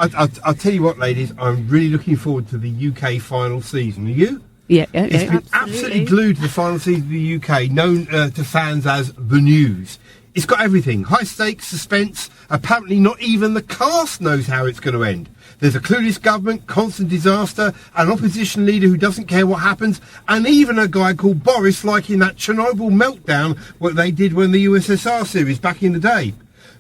I'll tell you what, ladies, I'm really looking forward to the UK final season. Are you? Yeah, It's been absolutely glued to the final season of the UK, known to fans as the news. It's got everything. High stakes, suspense. Apparently not even the cast knows how it's going to end. There's a clueless government, constant disaster, an opposition leader who doesn't care what happens, and even a guy called Boris liking that Chernobyl meltdown, what they did when the USSR series back in the day.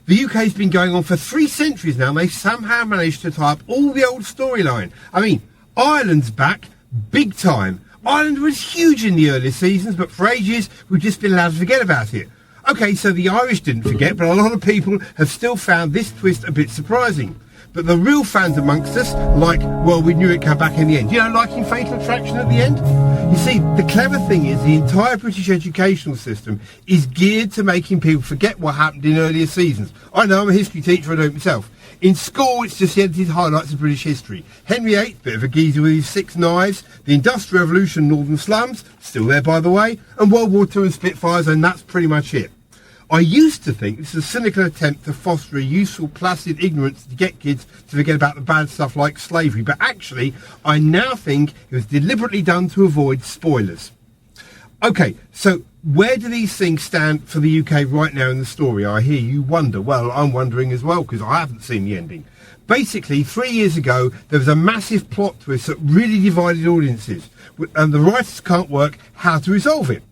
The UK's been going on for 3 centuries now, and they've somehow managed to tie up all the old storyline. I mean, Ireland's back, big time. Ireland was huge in the early seasons, but for ages we've just been allowed to forget about it. Okay, so the Irish didn't forget, but a lot of people have still found this twist a bit surprising. But the real fans amongst us, like, well, we knew it'd come back in the end. You know, like in Fatal Attraction at the end? You see, the clever thing is the entire British educational system is geared to making people forget what happened in earlier seasons. I know, I'm a history teacher, I do it myself. In school, it's just the edited highlights of British history. Henry VIII, bit of a geezer with his 6 knives. The Industrial Revolution, Northern Slums, still there by the way. And World War II and Spitfires, and that's pretty much it. I used to think this was a cynical attempt to foster a useful, placid ignorance to get kids to forget about the bad stuff like slavery, but actually, I now think it was deliberately done to avoid spoilers. Okay, so where do these things stand for the UK right now in the story? I hear you wonder. Well, I'm wondering as well, because I haven't seen the ending. Basically, 3 years ago, there was a massive plot twist that really divided audiences, and the writers can't work how to resolve it.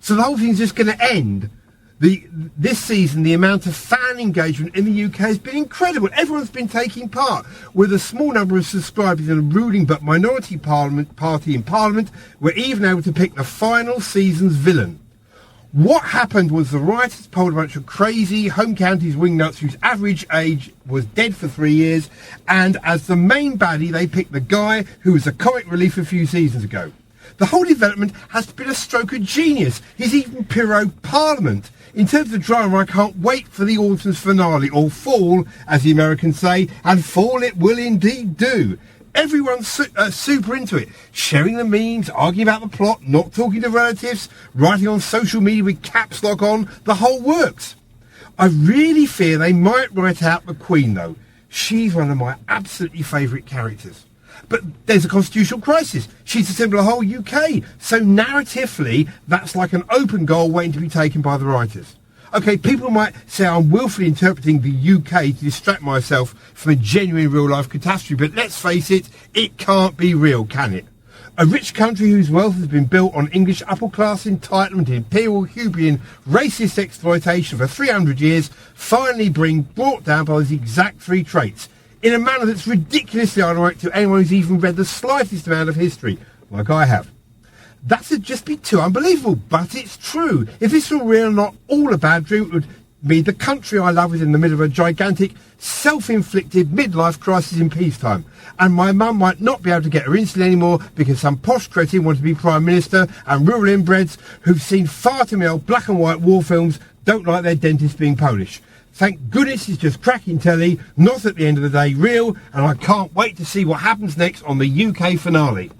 So the whole thing's just going to end. This season, the amount of fan engagement in the UK has been incredible. Everyone's been taking part. With a small number of subscribers in a ruling but minority party in Parliament, we're even able to pick the final season's villain. What happened was the writers polled a bunch of crazy home counties wingnuts whose average age was dead for 3 years, and as the main baddie, they picked the guy who was a comic relief a few seasons ago. The whole development has been a stroke of genius. He's even Pirro Parliament. In terms of drama, I can't wait for the autumn's finale, or fall, as the Americans say, and fall it will indeed do. Everyone's super into it, sharing the memes, arguing about the plot, not talking to relatives, writing on social media with caps lock on, the whole works. I really fear they might write out the Queen, though. She's one of my absolutely favourite characters. But there's a constitutional crisis. She's the symbol of the whole UK. So narratively, that's like an open goal waiting to be taken by the writers. Okay, people might say I'm willfully interpreting the UK to distract myself from a genuine real-life catastrophe, but let's face it, it can't be real, can it? A rich country whose wealth has been built on English upper-class entitlement, imperial, Hubian, racist exploitation for 300 years, finally brought down by those exact 3 traits, in a manner that's ridiculously ironic to anyone who's even read the slightest amount of history, like I have. That would just be too unbelievable, but it's true. If this were real and not all a bad dream, it would mean the country I love is in the middle of a gigantic, self-inflicted midlife crisis in peacetime. And my mum might not be able to get her insulin anymore because some posh cretin wanted to be Prime Minister, and rural inbreds who've seen far too many old black and white war films don't like their dentist being Polish. Thank goodness it's just cracking telly, not at the end of the day real, and I can't wait to see what happens next on the UK finale.